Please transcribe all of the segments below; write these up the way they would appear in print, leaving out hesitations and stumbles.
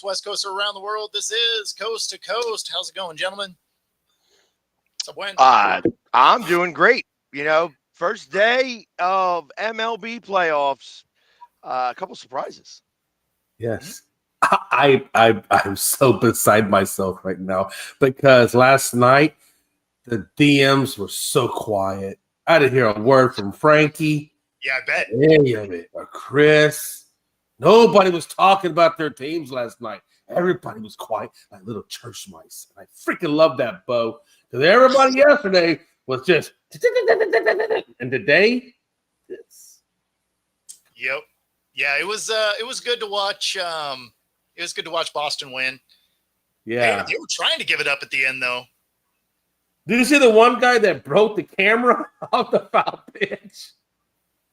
Coast, West Coast, or around the world. This is Coast to Coast. How's it going, gentlemen? What's up, Wayne? I'm doing great. First day of MLB playoffs. A couple surprises. Yes. I'm so beside myself right now because last night the DMs were so quiet. I didn't hear a word from Frankie. Yeah, I bet. Any of it. Or Chris. Nobody was talking about their teams last night. Everybody was quiet like little church mice. And I freaking love that, Bo. Because everybody yesterday was just and today, this. Yep. Yeah, it was good to watch. It was good to watch Boston win. Yeah. Hey, they were trying to give it up at the end, though. Did you see the one guy that broke the camera off the foul pitch?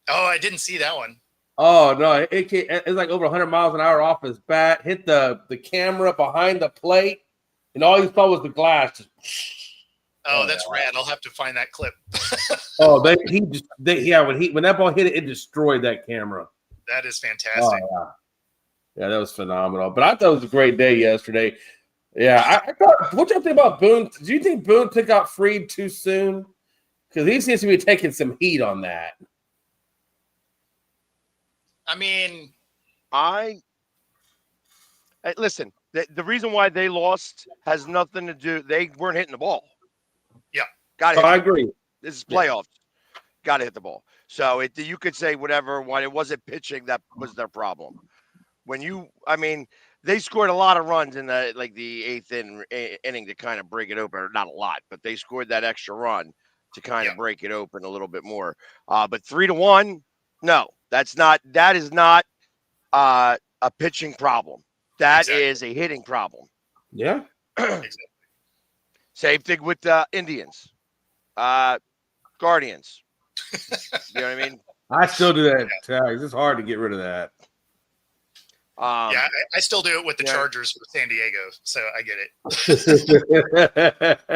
Oh, I didn't see that one. Oh, no. It's like over 100 miles an hour off his bat. Hit the camera behind the plate, and all you saw was the glass. Oh, that's rad. I'll have to find that clip. Oh, when that ball hit it, it destroyed that camera. That is fantastic. Oh, yeah, that was phenomenal. But I thought it was a great day yesterday. Yeah, I thought. What y'all think about Boone? Do you think Boone took out Freed too soon? Because he seems to be taking some heat on that. I mean, listen. The reason why they lost has nothing to do. They weren't hitting the ball. Yeah, got it. I agree. This is playoffs. Yeah. Got to hit the ball. So you could say whatever. Why it wasn't pitching, that was their problem. They scored a lot of runs in the eighth inning to kind of break it open. Not a lot, but they scored that extra run to kind of break it open a little bit more. But 3-1, no, that is not a pitching problem. That is a hitting problem. Yeah. Exactly. Same thing with the Indians, Guardians. You know what I mean? I still do that, Tags. It's hard to get rid of that. I still do it with the Chargers with San Diego, so I get it.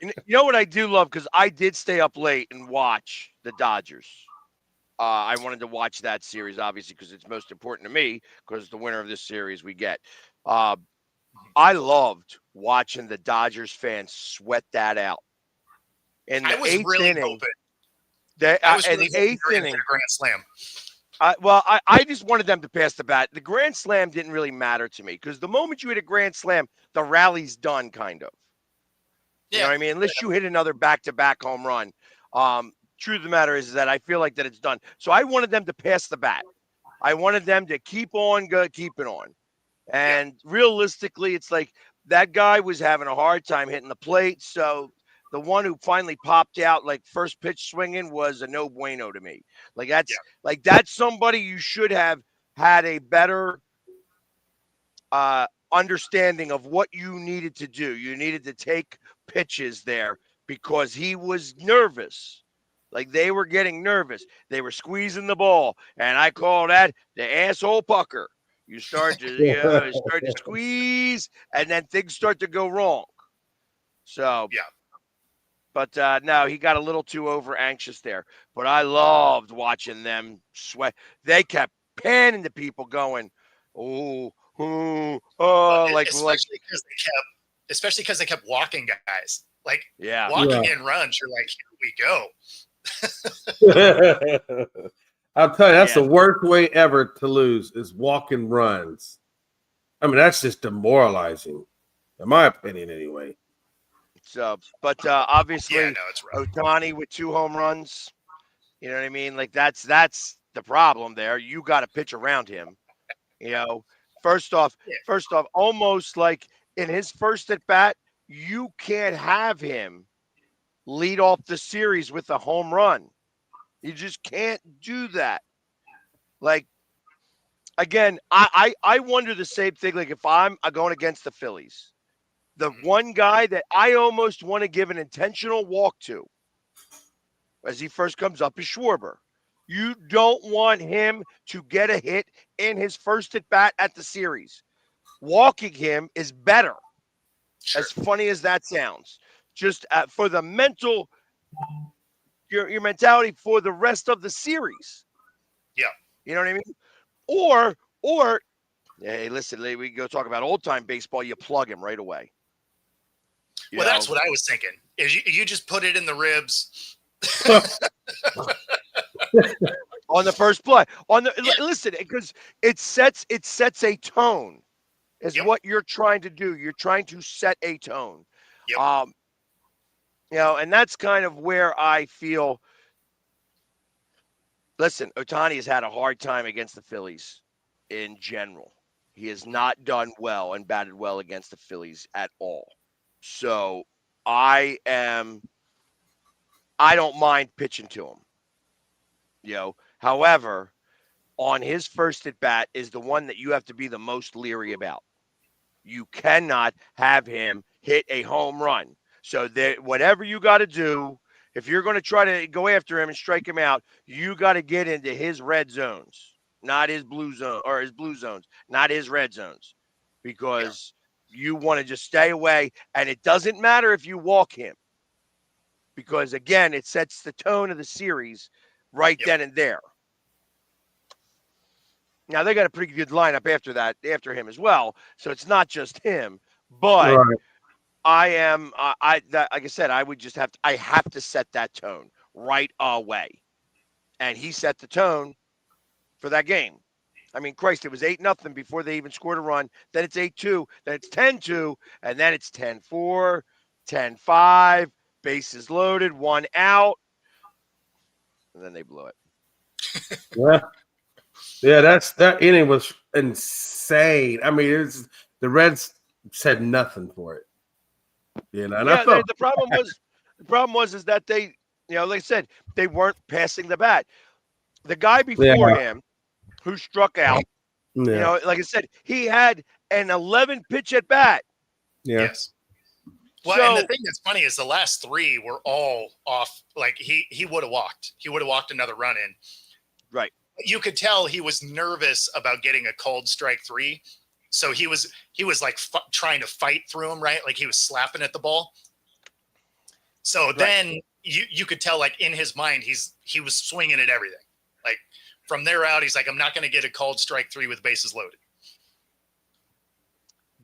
You know what I do love? Because I did stay up late and watch the Dodgers. I wanted to watch that series, obviously, because it's most important to me, because the winner of this series we get. I loved watching the Dodgers fans sweat that out. In the eighth inning, in the eighth inning, grand slam. I just wanted them to pass the bat. The grand slam didn't really matter to me because the moment you hit a grand slam, the rally's done, kind of. You know what I mean? Unless you hit another back-to-back home run. Truth of the matter is that I feel like that it's done. So I wanted them to pass the bat. I wanted them to keep it on. And realistically, it's like that guy was having a hard time hitting the plate. So the one who finally popped out, like first pitch swinging, was a no bueno to me. That's somebody you should have had a better understanding of what you needed to do. You needed to take pitches there because he was nervous. Like they were getting nervous. They were squeezing the ball, and I call that the asshole pucker. You start to squeeze, and then things start to go wrong. So But no, he got a little too over anxious there. But I loved watching them sweat. They kept panning to people going, especially because they kept walking guys. Walking in runs. You're like, here we go. I'll tell you, that's the worst way ever to lose is walking runs. I mean, that's just demoralizing, in my opinion, anyway. So, but obviously, Ohtani with 2 home runs. You know what I mean? Like that's the problem there. You got to pitch around him. You know, first off, almost like in his first at bat, you can't have him lead off the series with a home run. You just can't do that. Like, again, I wonder the same thing. Like if I'm going against the Phillies, the one guy that I almost want to give an intentional walk to as he first comes up is Schwarber. You don't want him to get a hit in his first at bat at the series. Walking him is better. Sure. As funny as that sounds, just for the mental, your mentality for the rest of the series. Yeah. You know what I mean? Or Hey, listen, we go talk about old-time baseball, you plug him right away. Well, that's what I was thinking. Is you just put it in the ribs. On the first play. Listen, because it sets a tone. Is what you're trying to do. You're trying to set a tone. Yep. And that's kind of where I feel. Listen, Ohtani has had a hard time against the Phillies in general. He has not done well and batted well against the Phillies at all. So I don't mind pitching to him. However, on his first at bat is the one that you have to be the most leery about. You cannot have him hit a home run. So whatever you got to do, if you're going to try to go after him and strike him out, you got to get into his red zones, not his blue zone, or his blue zones, not his red zones, because you want to just stay away. And it doesn't matter if you walk him, because again, it sets the tone of the series right then and there. Now they got a pretty good lineup after him as well. So it's not just him, but Right. like I said, I have to set that tone right away. And he set the tone for that game. I mean, Christ, it was 8-0 before they even scored a run. Then it's 8-2, then it's 10-2, and then it's 10-4, 10-5, bases loaded, 1 out. And then they blew it. Yeah, that inning was insane. I mean, the Reds said nothing for it. And the problem was that they, like I said, they weren't passing the bat. The guy before him who struck out, like I said, he had an 11 pitch at bat. Yeah. Yes. Well, and the thing that's funny is the last 3 were all off. Like he would have walked. He would have walked another run in. Right. You could tell he was nervous about getting a called strike 3. So he was like trying to fight through him, right? Like he was slapping at the ball. So then you could tell, like in his mind, he was swinging at everything. Like from there out, he's like, I'm not going to get a called strike 3 with bases loaded.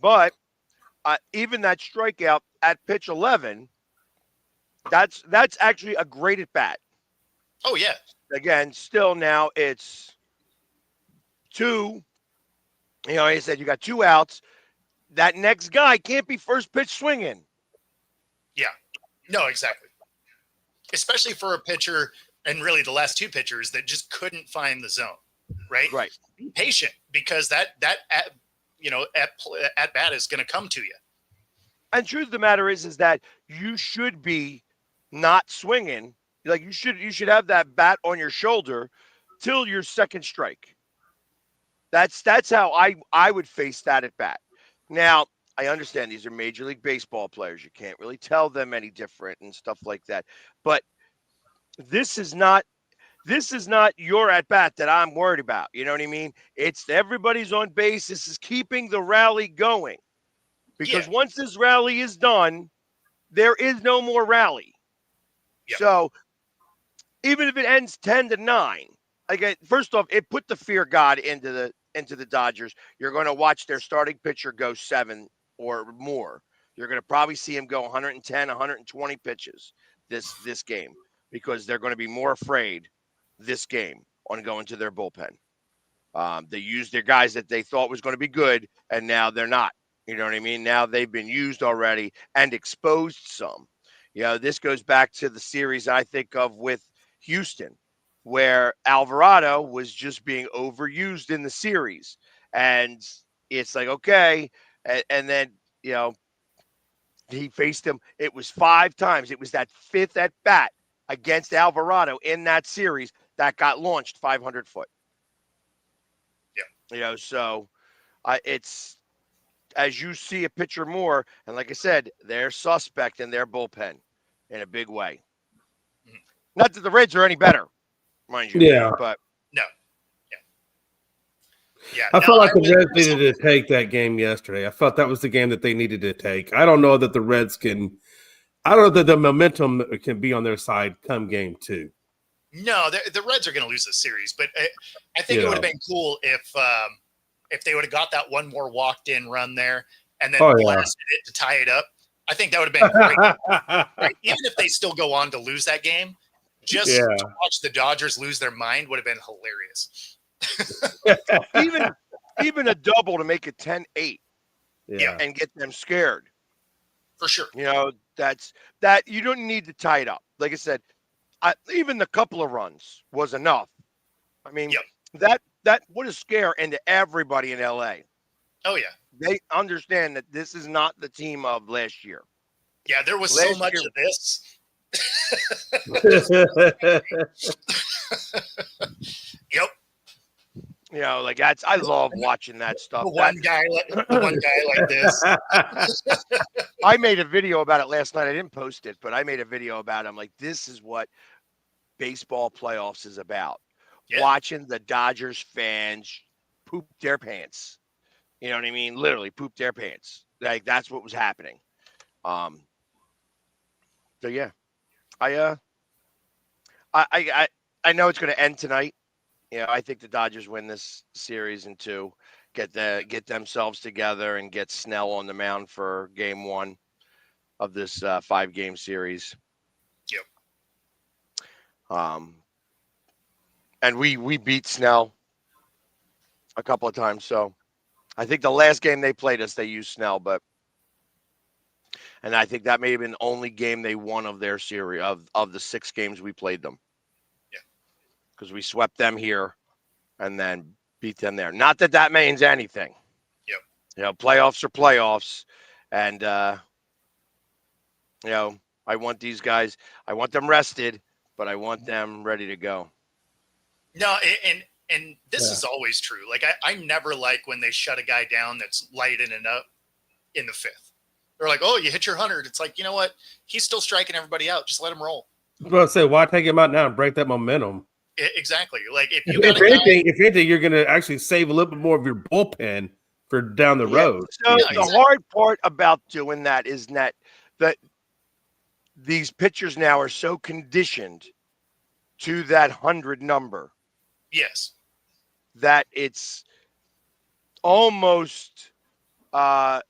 But even that strikeout at pitch 11, that's actually a great at bat. Oh yeah. Again, still now it's 2. Like I said, you got 2 outs. That next guy can't be first pitch swinging. Yeah. No, exactly. Especially for a pitcher, and really the last 2 pitchers that just couldn't find the zone, right? Right. Be patient, because that at bat is going to come to you. And truth of the matter is that you should be not swinging. Like you should have that bat on your shoulder till your second strike. That's how I would face that at bat. Now, I understand these are Major League Baseball players. You can't really tell them any different and stuff like that. But this is not your at bat that I'm worried about. You know what I mean? It's everybody's on base. This is keeping the rally going. Because once this rally is done, there is no more rally. Yeah. So even if it ends 10-9, first off, it put the fear god into the Dodgers. You're going to watch their starting pitcher go 7 or more. You're going to probably see him go 110, 120 pitches this game, because they're going to be more afraid this game on going to their bullpen. They used their guys that they thought was going to be good, and now they're not. You know what I mean? Now they've been used already and exposed some. This goes back to the series I think of with Houston, where Alvarado was just being overused in the series. And it's like, okay. And then, he faced him. It was 5 times. It was that 5th at bat against Alvarado in that series that got launched 500 foot. Yeah. So it's, as you see a pitcher more, and like I said, they're suspect in their bullpen in a big way. Mm-hmm. Not that the Reds are any better, mind you. Yeah. But no. Yeah. I felt like the Reds needed to take that game yesterday. I felt that was the game that they needed to take. I don't know that the Reds can – I don't know that the momentum can be on their side come game 2. No, the Reds are going to lose this series. But I think it would have been cool if if they would have got that one more walked in run there and then blasted it to tie it up, I think that would have been great. Right? Even if they still go on to lose that game, just to watch the Dodgers lose their mind would have been hilarious. even a double to make it 10-8 and get them scared. For sure. You know, that you don't need to tie it up. Like I said, even the couple of runs was enough. I mean, that would have scare into everybody in LA. Oh, yeah. They understand that this is not the team of last year. Yeah, there was so much of this. Yep. You know, like I love watching that stuff. The one guy like this. I made a video about it last night. I didn't post it, but I made a video about it. I'm like, this is what baseball playoffs is about. Yeah. Watching the Dodgers fans poop their pants. You know what I mean? Literally poop their pants. Like that's what was happening. So yeah. I know it's going to end tonight. You know, I think the Dodgers win this series in 2, get themselves together and get Snell on the mound for game 1 of this 5-game series. Yep. And we beat Snell a couple of times. So I think the last game they played us, they used Snell, and I think that may have been the only game they won of their series of the 6 games we played them. Because we swept them here and then beat them there. Not that that means anything. Yep. You know, playoffs are playoffs. And, you know, I want these guys, I want them rested, but I want them ready to go. No, and this is always true. Like, I never like when they shut a guy down that's lighting it up in the 5th. They're like, oh, you hit your 100. It's like, you know what? He's still striking everybody out. Just let him roll. I was about to say, why take him out now and break that momentum? Exactly. Like if anything, you're going to actually save a little bit more of your bullpen for down the road. So the hard part about doing that is that these pitchers now are so conditioned to that 100 number. Yes. That it's almost like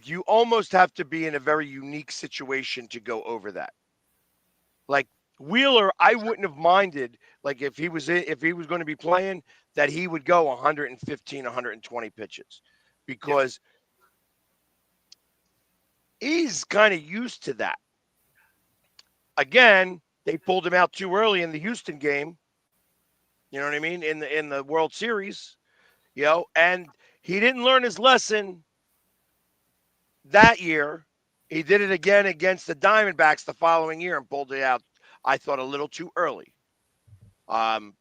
you almost have to be in a very unique situation to go over that. Like Wheeler, I wouldn't have minded, like if he was going to be playing, that he would go 115, 120 pitches, because he's kind of used to that. Again, they pulled him out too early in the Houston game. You know what I mean? In the World Series, you know, and he didn't learn his lesson that year. He did it again against the Diamondbacks the following year and pulled it out, I thought, a little too early. You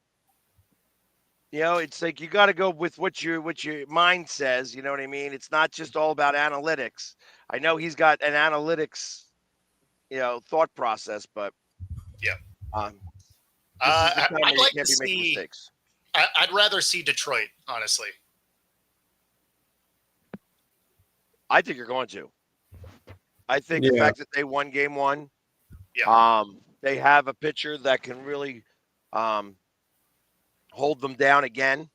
know, it's like you got to go with what your mind says. You know what I mean? It's not just all about analytics. I know he's got an analytics, you know, thought process, but I'd like to see. I'd rather see Detroit, honestly. I think you're going to. I think the fact that they won game 1, they have a pitcher that can really hold them down again.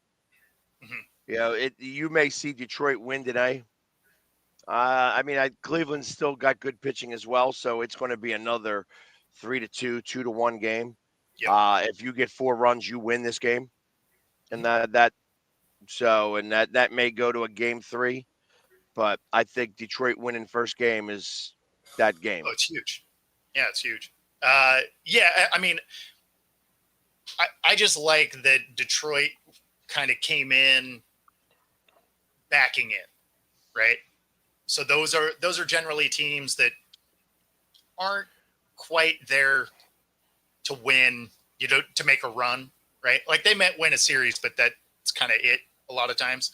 Mm-hmm. You know, you may see Detroit win today. I mean, Cleveland's still got good pitching as well, so it's going to be another 3-2, 2-1 game. Yep. If you get 4 runs, you win this game, and that may go to a game 3. But I think Detroit winning first game is that game. Oh, it's huge. Yeah, it's huge. I mean, I just like that Detroit kind of came in backing in, right? So those are generally teams that aren't quite there to win, you know, to make a run, right? Like they might win a series, but that's kind of it a lot of times.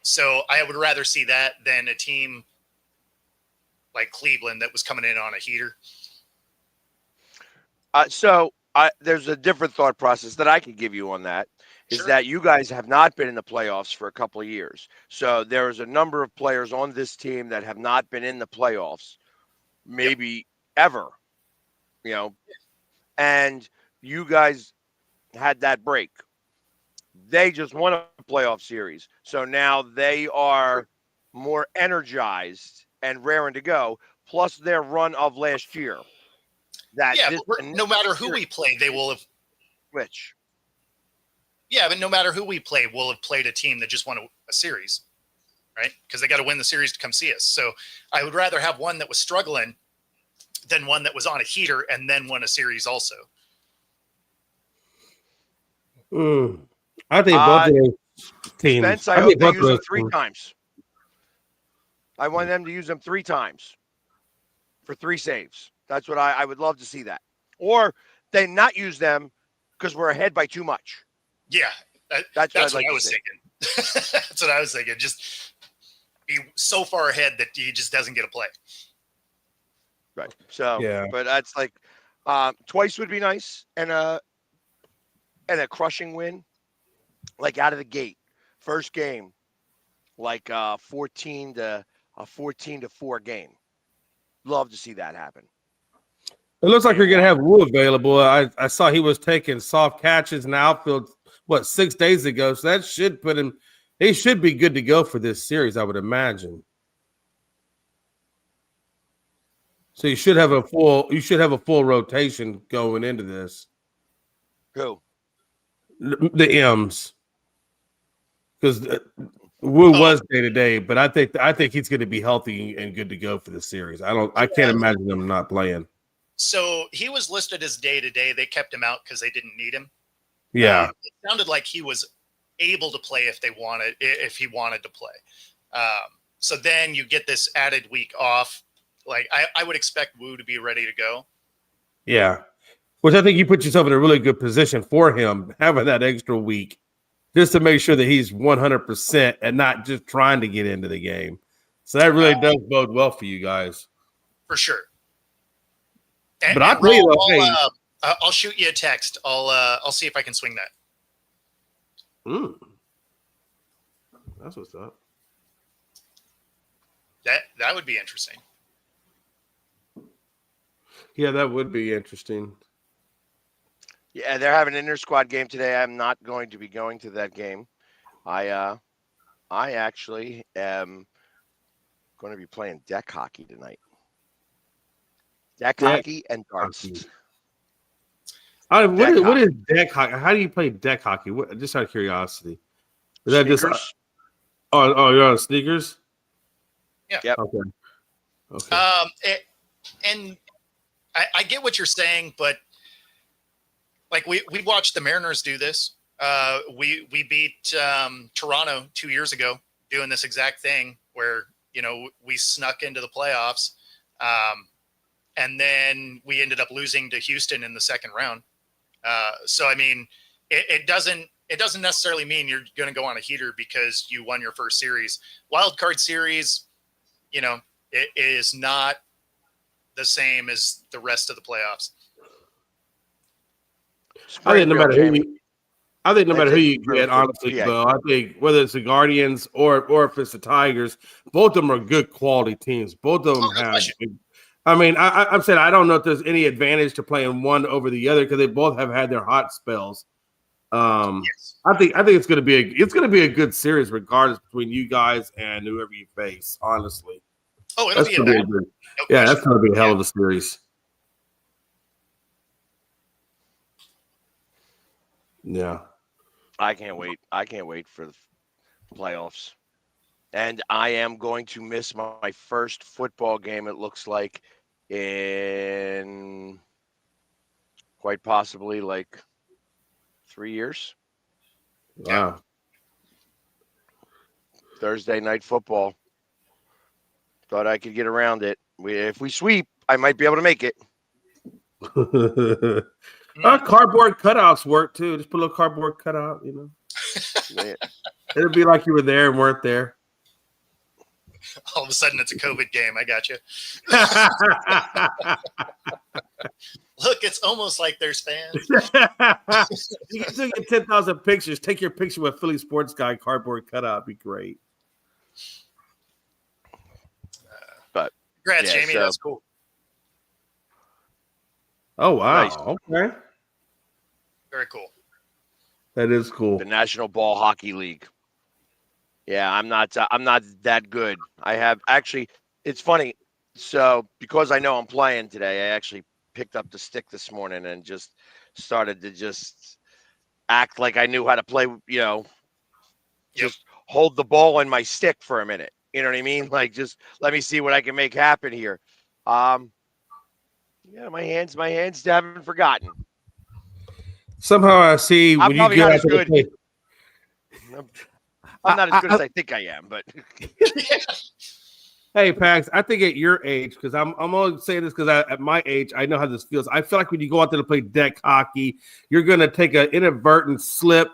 So I would rather see that than a team like Cleveland that was coming in on a heater. There's a different thought process that I could give you on that. Is that you guys have not been in the playoffs for a couple of years. So there's a number of players on this team that have not been in the playoffs, maybe ever, you know, and you guys had that break. They just won a playoff series. So now they are more energized and raring to go, plus their run of last year. That Yeah, this, but no matter who we play, they will have. Which? Yeah, but no matter who we play, we'll have played a team that just won a series, right? Because they got to win the series to come see us. So I would rather have one that was struggling than one that was on a heater and then won a series also. I think both of those teams. Spence, I hope they use them 3 teams. times. I want them to use them 3 times for 3 saves. That's what I would love to see that. Or they not use them because we're ahead by too much. Yeah, that's what like I was thinking. That's what I was thinking. Just be so far ahead that he just doesn't get a play. Right. So, yeah. But that's like twice would be nice, and a crushing win, like out of the gate, first game, like 14 to 4 game. Love to see that happen. It looks like you're going to have Wu available. I saw he was taking soft catches in the outfield, 6 days ago. So that should put him – he should be good to go for this series, I would imagine. So you should have a full rotation going into this. Who? The M's. Because Wu was day-to-day, but I think he's going to be healthy and good to go for the series. I can't imagine him not playing. So he was listed as day-to-day. They kept him out because they didn't need him. Yeah. It sounded like he was able to play if he wanted to play. So then you get this added week off. Like I would expect Wu to be ready to go. Yeah. Which I think you put yourself in a really good position for him, having that extra week, just to make sure that he's 100% and not just trying to get into the game. So that really does bode well for you guys. For sure. But I'll tell you though, I'll shoot you a text. I'll see if I can swing that. That's what's up. That would be interesting. Yeah, that would be interesting. Yeah, they're having an inter-squad game today. I'm not going to be going to that game. I actually am going to be playing deck hockey tonight. Deck hockey and darts. What is deck hockey? How do you play deck hockey? Just out of curiosity. Is that sneakers? Just you're on sneakers? Yeah. Yep. Okay. And I get what you're saying, but like we watched the Mariners do this. We beat Toronto 2 years ago doing this exact thing where, we snuck into the playoffs. And then we ended up losing to Houston in the second round. So, I mean, it doesn't necessarily mean you're going to go on a heater because you won your first series. Wild card series, it is not the same as the rest of the playoffs. I think no matter who you get, honestly, Bo, I think whether it's the Guardians or if it's the Tigers, both of them are good quality teams. Both of them have. I mean, I'm saying I don't know if there's any advantage to playing one over the other because they both have had their hot spells. Yes. I think it's going to be a good series regardless between you guys and whoever you face. Honestly, it'll be a good. That's going to be a hell of a series. Yeah, I can't wait. I can't wait for the playoffs. And I am going to miss my first football game, it looks like, in quite possibly like 3 years. Wow. Thursday night football. Thought I could get around it. If we sweep, I might be able to make it. Cardboard cutouts work too. Just put a little cardboard cutout, It'll be like you were there and weren't there. All of a sudden, it's a COVID game. I got you. Look, it's almost like there's fans. You can get 10,000 pictures. Take your picture with Philly Sports Guy cardboard cutout. It'd be great. But congrats, Jamie. That's cool. Oh wow! Nice. Okay. Very cool. That is cool. The National Ball Hockey League. Yeah, I'm not that good. I have actually. It's funny. So because I know I'm playing today, I actually picked up the stick this morning and just started to just act like I knew how to play. Just hold the ball in my stick for a minute. You know what I mean? Like, just let me see what I can make happen here. Yeah, my hands haven't forgotten. Somehow I see I'm when you probably get not out as to the good. play. I'm not as good as I think I am, but Hey, Pax, I think at your age, because I'm only saying this because at my age, I know how this feels. I feel like when you go out there to play deck hockey, you're going to take an inadvertent slip.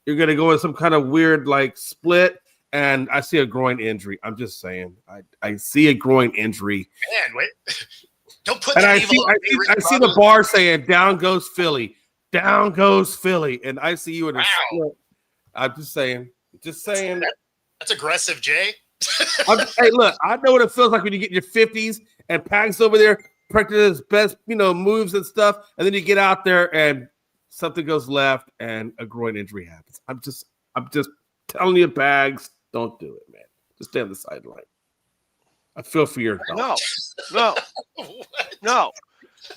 You're going to go in some kind of weird like split, and I see a groin injury. I'm just saying. I see a groin injury. Man, wait. Don't put And that I evil on me, I Ricky see the Bobby. bar saying, down goes Philly. Down goes Philly. And I see you in a split. I'm just saying. Just saying. That's aggressive, Jay. Hey, look, I know what it feels like when you get in your 50s and Pax over there practicing his best, moves and stuff, and then you get out there and something goes left and a groin injury happens. I'm just telling you, Pags, don't do it, man. Just stay on the sideline. I feel for your health. No,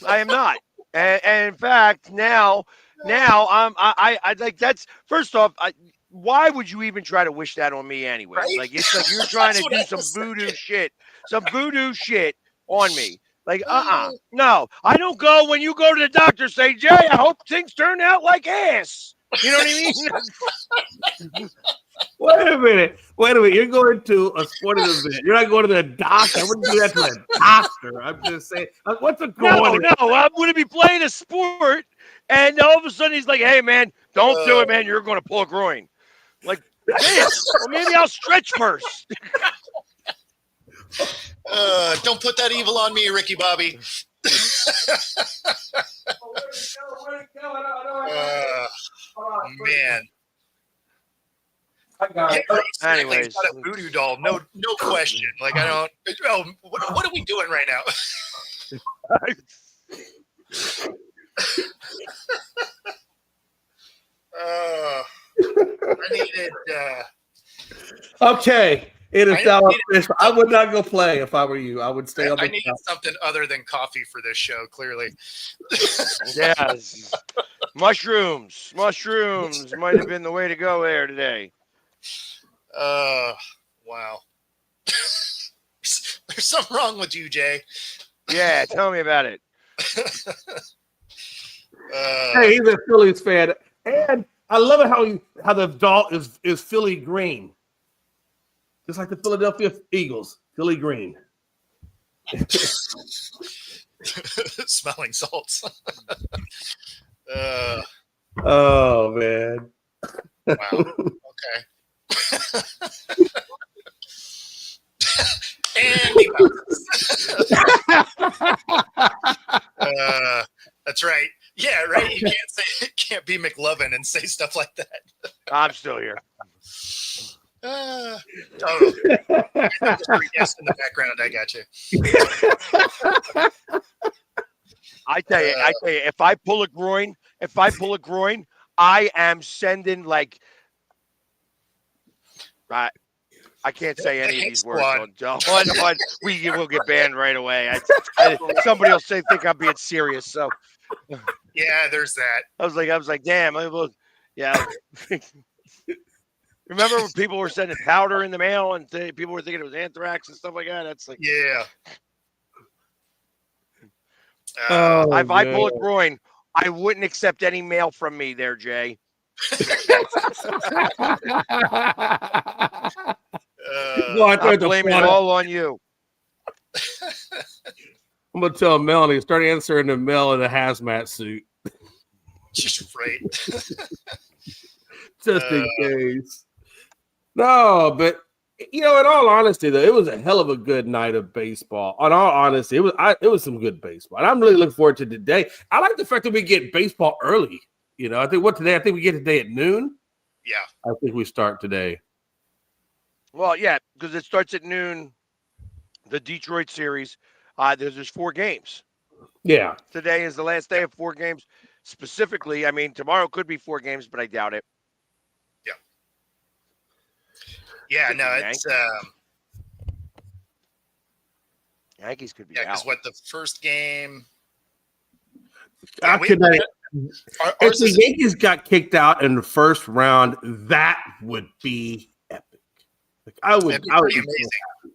I am not. And in fact, now I like that's first off. Why would you even try to wish that on me anyway? Right? Like it's like you're trying to do some voodoo shit on me. Like, no, I don't go when you go to the doctor. Say, Jay, I hope things turn out like ass. You know what I mean? Wait a minute. You're going to a sporting event. You're not going to the doctor. I wouldn't do that to a doctor. I'm just saying. What's a groin? No, I'm going to be playing a sport, and all of a sudden he's like, "Hey, man, don't do it, man. You're going to pull a groin." Like, damn. Well, maybe I'll stretch first. Don't put that evil on me, Ricky Bobby. Man. I got it. Anyways, it's not a voodoo doll. No question. Like I don't. Oh, what are we doing right now? I needed. Okay. It is now official. I would not go play if I were you. I would stay on the I needed something other than coffee for this show, clearly. Yes. Mushrooms might have been the way to go there today. Wow. There's something wrong with you, Jay. Yeah, tell me about it. Hey, he's a Phillies fan. And I love it how the doll is Philly green. Just like the Philadelphia Eagles, Philly green. Smelling salts. Oh, man. Wow. Okay. That's right. Yeah, right. You can't be McLovin and say stuff like that. I'm still here. Yes, in the background, I got you. I tell you, if I pull a groin, I am sending like. I can't say any of these words on we will get banned right away. Somebody will think I'm being serious. So yeah, there's that. I was like, damn. Yeah. Remember when people were sending powder in the mail and people were thinking it was anthrax and stuff like that? That's like, yeah. If I pull a groin, I wouldn't accept any mail from me there, Jay. I blame it all on you. I'm going to tell Melanie, start answering the mail in a hazmat suit. Just right. Just in case. No, but in all honesty, though, it was a hell of a good night of baseball. In all honesty, it was some good baseball, and I'm really looking forward to today. I like the fact that we get baseball early. I think today? I think we get today at noon. Yeah, I think we start today. Well, yeah, because it starts at noon. The Detroit series. There's 4 games. Yeah. Today is the last day of 4 games. specifically. I mean, tomorrow could be 4 games, but I doubt it. Yeah, Could no, be it's Yankees could be yeah, out. because what the first game. I Yeah, could not. If ours the is Yankees got kicked out in the first round, that would be epic. Like it'd be pretty amazing.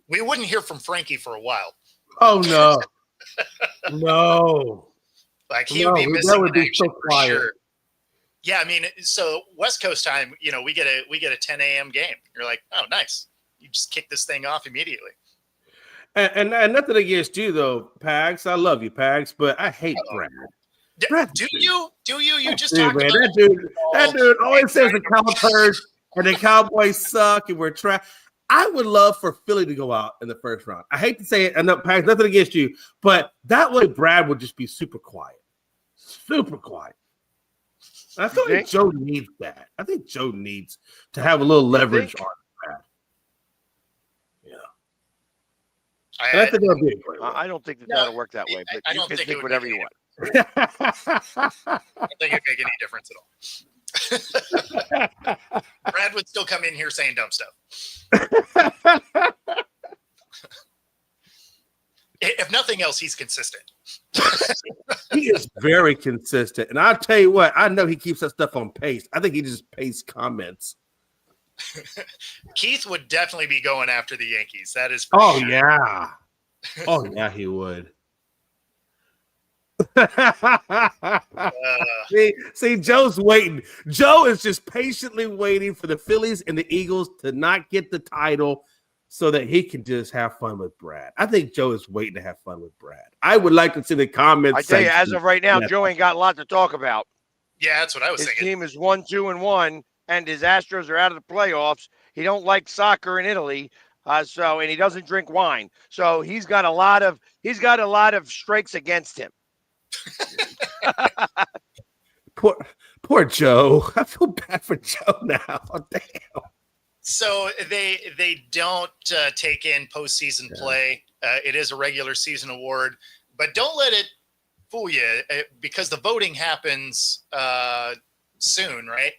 We wouldn't hear from Frankie for a while. Oh no, no! Like he would be missing that would in be action so for quiet. sure. Yeah, I mean, so West Coast time, we get a 10 a.m. game. You're like, oh, nice. You just kick this thing off immediately. And nothing against you though, Pags. I love you, Pags, but I hate Brad. Do you? You just Dude, talked man, about that dude always says the Cowboys and the Cowboys suck and we're trash. I would love for Philly to go out in the first round. I hate to say it, and Pags, nothing against you, but that way Brad would just be super quiet. Super quiet. I feel like Joe needs that. I think Joe needs to have a little leverage on Brad. Yeah. I think that'll be a great one. I don't think that'll work that way, but you can think whatever you want. I don't think it'd make any difference at all. Brad would still come in here saying dumb stuff. If nothing else, he's consistent. He is very consistent. And I'll tell you what, I know he keeps that stuff on pace. I think he just pastes comments. Keith would definitely be going after the Yankees. That is for sure. Yeah. Oh, yeah, he would. See, Joe's waiting. Joe is just patiently waiting for the Phillies and the Eagles to not get the title so that he can just have fun with Brad. I think Joe is waiting to have fun with Brad. I would like to see the comments. I tell you, as of right now, Joe ain't got a lot to talk about. Yeah, that's what I was thinking. His team is 1-2-1, and his Astros are out of the playoffs. He don't like soccer in Italy, and he doesn't drink wine. So he's got a lot of strikes against him. Poor Joe. I feel bad for Joe now. Damn. So they don't take in postseason play. It is a regular season award, but don't let it fool you because the voting happens soon, right?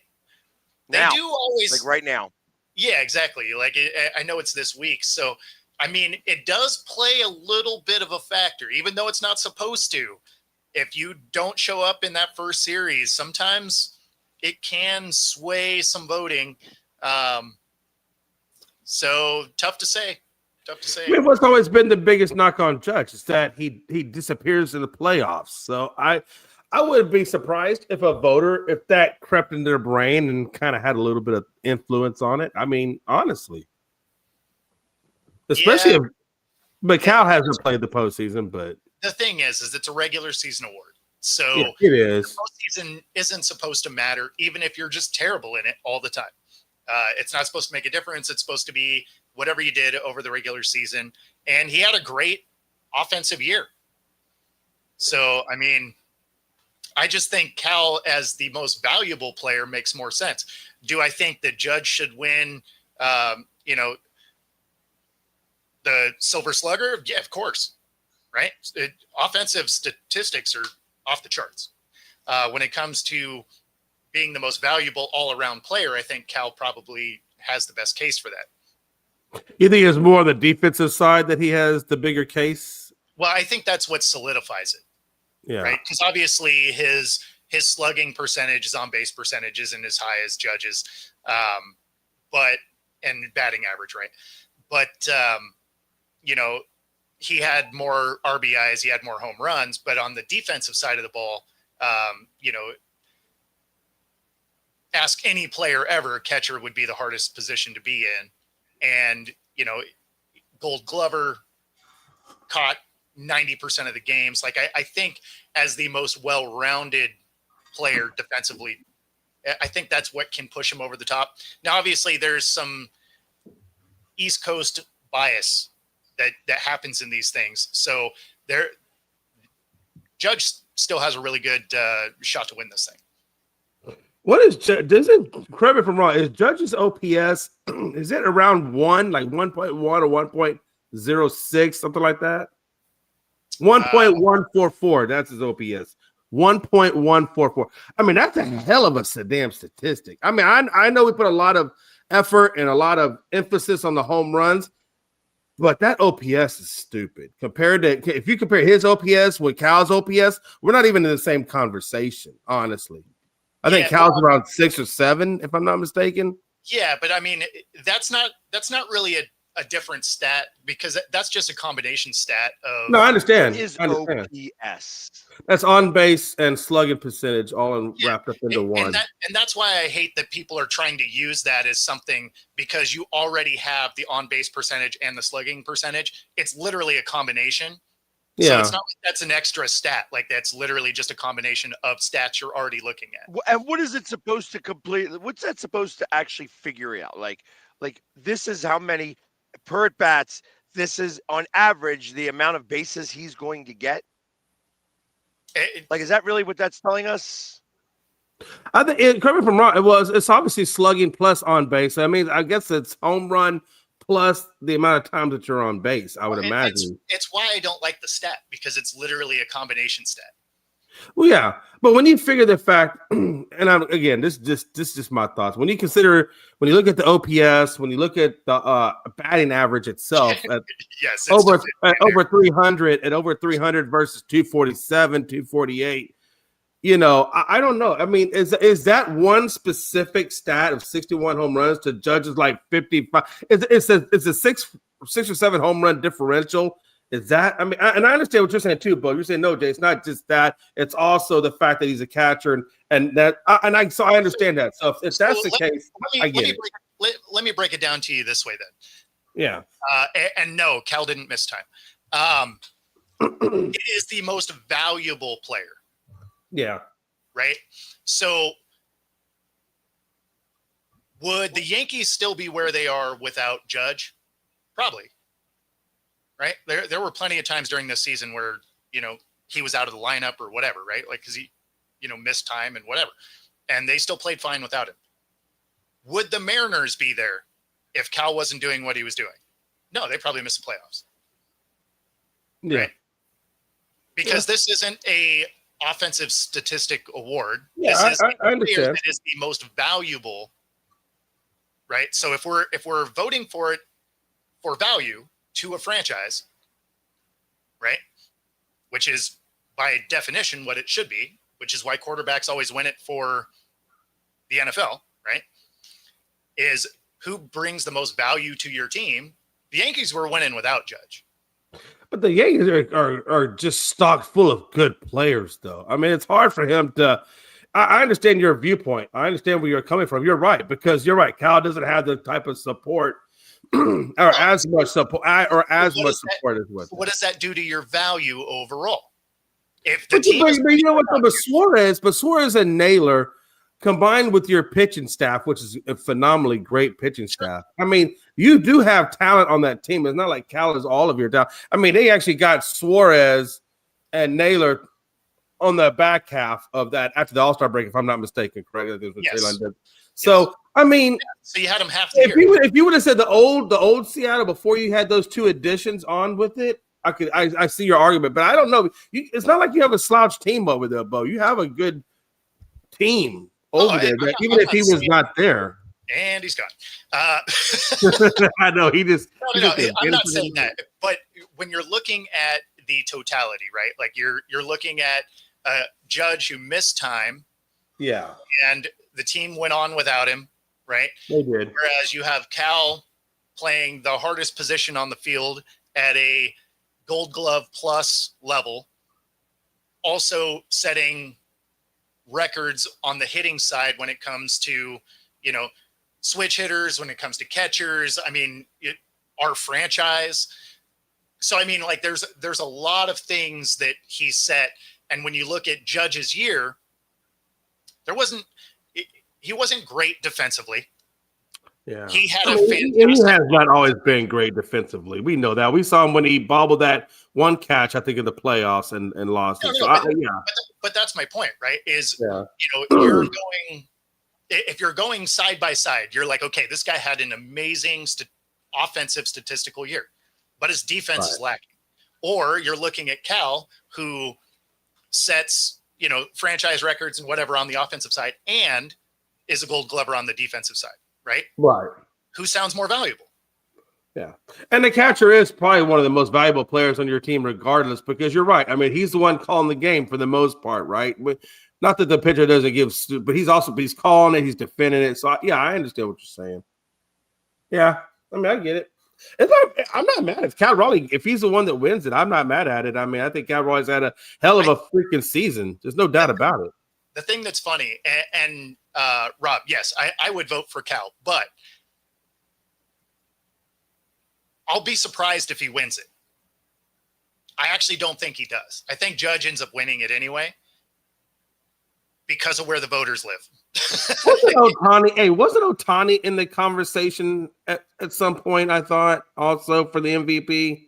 Now, they do always like right now. Yeah, exactly. Like I know it's this week, so I mean it does play a little bit of a factor, even though it's not supposed to. If you don't show up in that first series, sometimes it can sway some voting. So tough to say. I mean, what's always been the biggest knock on Judge is that he disappears in the playoffs. So I wouldn't be surprised if if that crept into their brain and kind of had a little bit of influence on it. I mean, honestly, especially if Cal hasn't played the postseason, but the thing is it's a regular season award. So it is. The postseason isn't supposed to matter, even if you're just terrible in it all the time. It's not supposed to make a difference. It's supposed to be whatever you did over the regular season. And he had a great offensive year. So, I mean, I just think Cal as the most valuable player makes more sense. Do I think the Judge should win, the Silver Slugger? Yeah, of course. Right? Offensive statistics are off the charts. When it comes to being the most valuable all-around player, I think Cal probably has the best case for that. You think it's more on the defensive side that he has the bigger case? Well, I think that's what solidifies it. Yeah. Right? Because obviously his slugging percentage, his on-base percentage isn't as high as Judge's, and batting average, right? But, he had more RBIs, he had more home runs, but on the defensive side of the ball, ask any player ever, catcher would be the hardest position to be in. And, Gold Glover caught 90% of the games. Like, I think as the most well-rounded player defensively, I think that's what can push him over the top. Now, obviously, there's some East Coast bias that happens in these things. So Judge still has a really good shot to win this thing. What is correct me if I'm wrong, is Judge's OPS, is it around 1, like 1.1 or 1.06, something like that? 1.144, that's his OPS. 1.144. I mean, that's a hell of a damn statistic. I mean, I know we put a lot of effort and a lot of emphasis on the home runs, but that OPS is stupid compared to if you compare his OPS with Cal's OPS, we're not even in the same conversation, honestly. I think Cal's around 6 or 7, if I'm not mistaken. Yeah, but I mean, that's not really a different stat because that's just a combination stat of. No, I understand. Is OPS. That's on base and slugging percentage all wrapped up into one. And that's why I hate that people are trying to use that as something because you already have the on base percentage and the slugging percentage. It's literally a combination. Yeah. So it's not like that's an extra stat. Like that's literally just a combination of stats you're already looking at. And what is it supposed to complete? What's that supposed to actually figure out? Like this is how many per at bats. This is on average the amount of bases he's going to get. Like, is that really what that's telling us? I think, correct me if I'm wrong, it's obviously slugging plus on base. I mean, I guess it's home run plus the amount of times that you're on base, I would imagine. It's why I don't like the stat because it's literally a combination stat. Well, yeah, but when you figure the fact, and again, this is just my thoughts. When you look at the OPS, when you look at the batting average itself, at over 300 versus 247, 248. You know, I don't know. I mean, is that one specific stat of 61 home runs to judges like 55? It's a six or 7 home run differential. Is that? I mean, and I understand what you're saying too, Bo. You're saying no, Jay. It's not just that. It's also the fact that he's a catcher, and that. So I understand that. So if that's the case, I get it. Let me break it down to you this way, then. Yeah. And no, Cal didn't miss time. It is the most valuable player. Yeah. Right. So would the Yankees still be where they are without Judge? Probably. Right. There were plenty of times during this season where, you know, he was out of the lineup or whatever. Right. Like, cause he, you know, missed time and whatever. And they still played fine without him. Would the Mariners be there if Cal wasn't doing what he was doing? No, they probably missed the playoffs. Yeah. Right? Because this isn't a offensive statistic award. Yeah, this is I understand. It is the most valuable, right? So if we're voting for it for value to a franchise, right, which is by definition what it should be, which is why quarterbacks always win it for the NFL, right, is who brings the most value to your team. The Yankees were winning without Judge. But the Yankees are just stocked full of good players, though. I mean, it's hard for him to – I understand your viewpoint. I understand where you're coming from. You're right, because you're right. Cal doesn't have the type of support or as much support as with. What does that do to your value overall? If the but you know what, but Suarez and Naylor – combined with your pitching staff, which is a phenomenally great pitching staff. I mean, you do have talent on that team. It's not like Cal is all of your talent. I mean, they actually got Suarez and Naylor on the back half of that after the All-Star break, if I'm not mistaken, correct? Yes. So, I mean, so you had them half the year. If you would have said the old Seattle before you had those 2 additions on with it, I see your argument, but I don't know. It's not like you have a slouch team over there, Bo. You have a good team over there, even if he was not there. And he's gone. I know, he just... No, I'm not saying that. But when you're looking at the totality, right? Like you're looking at a Judge who missed time. Yeah. And the team went on without him, right? They did. Whereas you have Cal playing the hardest position on the field at a Gold Glove plus level, also setting records on the hitting side when it comes to, you know, switch hitters, when it comes to catchers. I mean, our franchise. So, I mean, like there's a lot of things that he set. And when you look at Judge's year, he wasn't great defensively. Yeah. He had he has not always been great defensively. We know that. We saw him when he bobbled that one catch, I think, in the playoffs and lost it. But that's my point, right? Is, you know, if you're going side by side, you're like, okay, this guy had an amazing offensive statistical year, but his defense is lacking. Or you're looking at Cal, who sets franchise records and whatever on the offensive side, and is a Gold Glover on the defensive side, right? Right. Who sounds more valuable? Yeah. And the catcher is probably one of the most valuable players on your team, regardless, because you're right. I mean, he's the one calling the game for the most part, right? Not that the pitcher doesn't give, but he's calling it, he's defending it. So, yeah, I understand what you're saying. Yeah. I mean, I get it. I'm not mad if Cal Raleigh, if he's the one that wins it, I'm not mad at it. I mean, I think Cal Raleigh's had a hell of a freaking season. There's no doubt about it. The thing that's funny, and Rob, yes, I would vote for Cal, but I'll be surprised if he wins it. I actually don't think he does. I think Judge ends up winning it anyway because of where the voters live. Wasn't Ohtani in the conversation at some point, I thought, also for the MVP?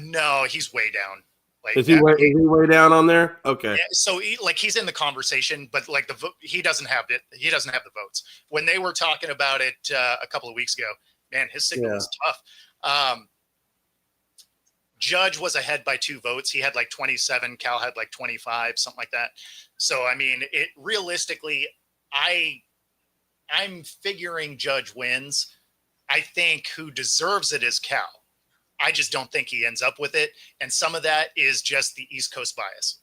No, he's way down. Like, is he way down on there? Okay. Yeah, so he's in the conversation, but like he doesn't have it. He doesn't have the votes. When they were talking about it a couple of weeks ago, man, his signal was tough. Judge was ahead by 2 votes. He had like 27. Cal had like 25, something like that. So, I mean, realistically, I'm figuring Judge wins. I think who deserves it is Cal. I just don't think he ends up with it. And some of that is just the East Coast bias.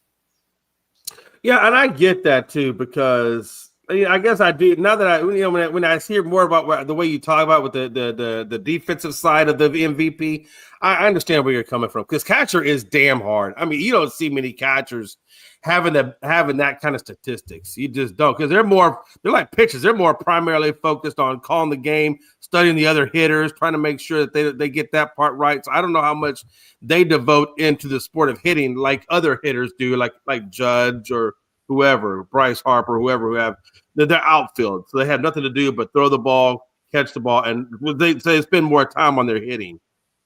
Yeah, and I get that too, because I guess I do. Now that when I hear more about the way you talk about with the defensive side of the MVP, I understand where you're coming from, because catcher is damn hard. I mean, you don't see many catchers having that kind of statistics. You just don't, because they're like pitchers. They're more primarily focused on calling the game, studying the other hitters, trying to make sure that they get that part right. So I don't know how much they devote into the sport of hitting like other hitters do, like Judge or whoever, Bryce Harper, whoever, who have their outfield. So they have nothing to do but throw the ball, catch the ball, and they spend more time on their hitting.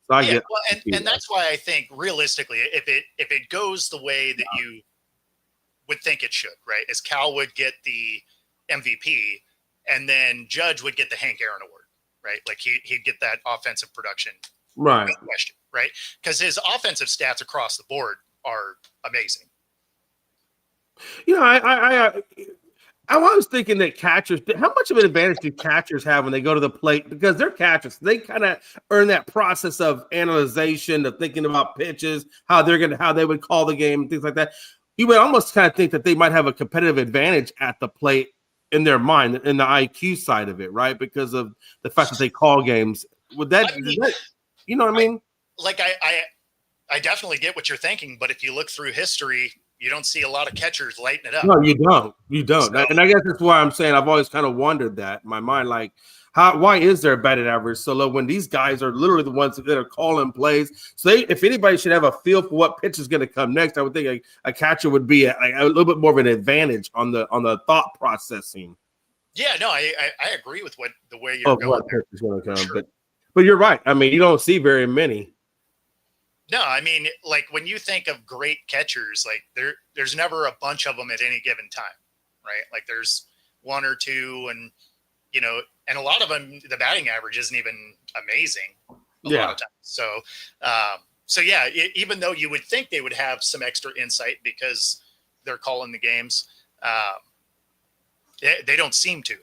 So I get. Well, and that's why I think realistically, if it goes the way that you would think it should, right, is Cal would get the MVP, and then Judge would get the Hank Aaron Award, right? Like he'd get that offensive production, right? Question, right? Because his offensive stats across the board are amazing. I was thinking that catchers, how much of an advantage do catchers have when they go to the plate? Because they're catchers. They kind of earn that process of analyzation, of thinking about pitches, how they would call the game, things like that. You would almost kind of think that they might have a competitive advantage at the plate in their mind, in the IQ side of it, right? Because of the fact that they call games. Would that, you know what I mean? I definitely get what you're thinking, but if you look through history, you don't see a lot of catchers lighting it up. No, you don't. You don't. So, and I guess that's why I'm saying I've always kind of wondered that in my mind, like, why is there a batted average so low when these guys are literally the ones that are calling plays? So if anybody should have a feel for what pitch is going to come next, I would think a catcher would be a little bit more of an advantage on the thought processing. Yeah, no, I agree with the way you're going. What pitch is going to come, sure. But you're right. I mean, you don't see very many. No, I mean, like when you think of great catchers, like there's never a bunch of them at any given time, right? Like there's 1 or 2, and and a lot of them, the batting average isn't even amazing a lot of times. So yeah, even though you would think they would have some extra insight because they're calling the games, they don't seem to.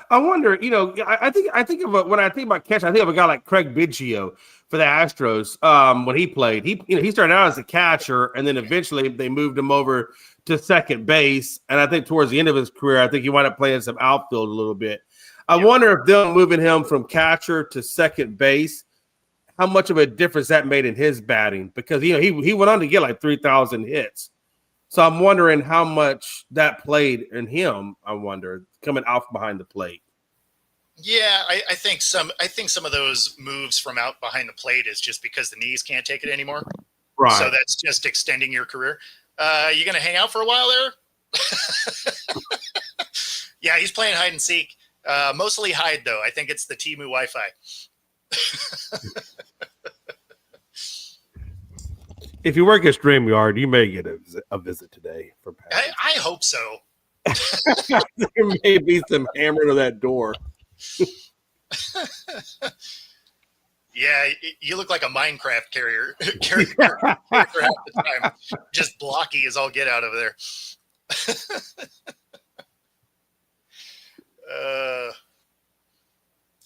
I wonder, I think of when I think about catch, I think of a guy like Craig Biggio for the Astros. When he played, he started out as a catcher, and then eventually they moved him over to second base. And I think towards the end of his career, I think he wound up playing some outfield a little bit. I wonder if them moving him from catcher to second base, how much of a difference that made in his batting, because he went on to get like 3,000 hits. So I'm wondering how much that played in him. I wonder, coming out behind the plate. Yeah, I think some of those moves from out behind the plate is just because the knees can't take it anymore. Right. So that's just extending your career. You gonna hang out for a while there? Yeah, he's playing hide and seek. Mostly hide though. I think it's the Temu Wi-Fi. If you work at StreamYard, you may get a visit today from Pat. I hope so. There may be some hammering on that door. Yeah, you look like a Minecraft character half the time. Just blocky as all get out of there.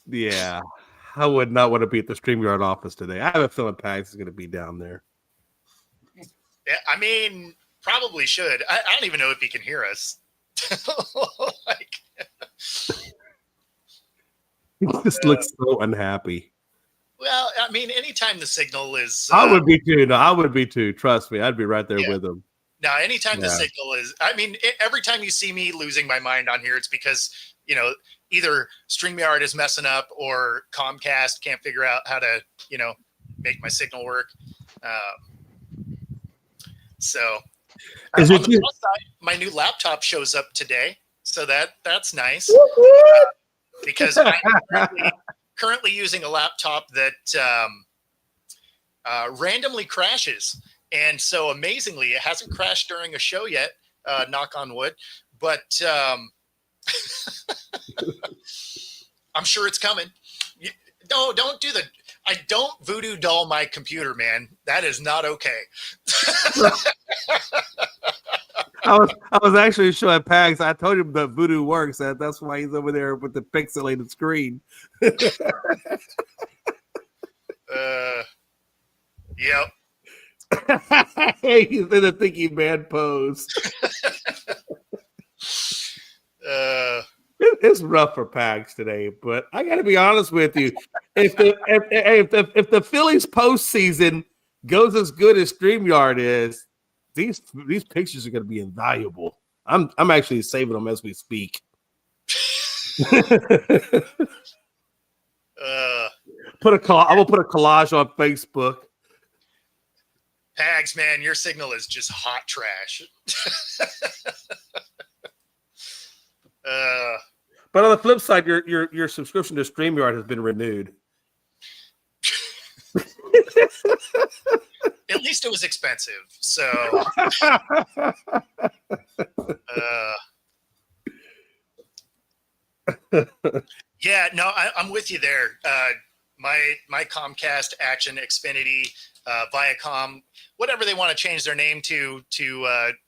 Yeah, I would not want to be at the StreamYard office today. I have a feeling Pags is going to be down there. Yeah, I mean, probably should. I don't even know if he can hear us. He just looks so unhappy. Well, I mean, anytime the signal is... I would be too. No, I would be too. Trust me. I'd be right there with him. Now, anytime the signal is... I mean, every time you see me losing my mind on here, it's because, either StreamYard is messing up or Comcast can't figure out how to, make my signal work. So, on the plus side, my new laptop shows up today. So that's nice. Because I'm currently using a laptop that randomly crashes. And so amazingly, it hasn't crashed during a show yet, knock on wood. But I'm sure it's coming. No, don't do the... I don't voodoo doll my computer, man. That is not okay. I was actually showing Pags. I told him that voodoo works. That's why he's over there with the pixelated screen. Yep. He's in a thinking man pose. It's rough for Pags today, but I got to be honest with you. If the Phillies postseason goes as good as StreamYard is, these pictures are going to be invaluable. I'm actually saving them as we speak. I will put a collage on Facebook. Pags, man, your signal is just hot trash. But on the flip side, your subscription to StreamYard has been renewed. At least it was expensive. So, yeah, no, I'm with you there. My Comcast, Action, Xfinity, Viacom, whatever they want to change their name to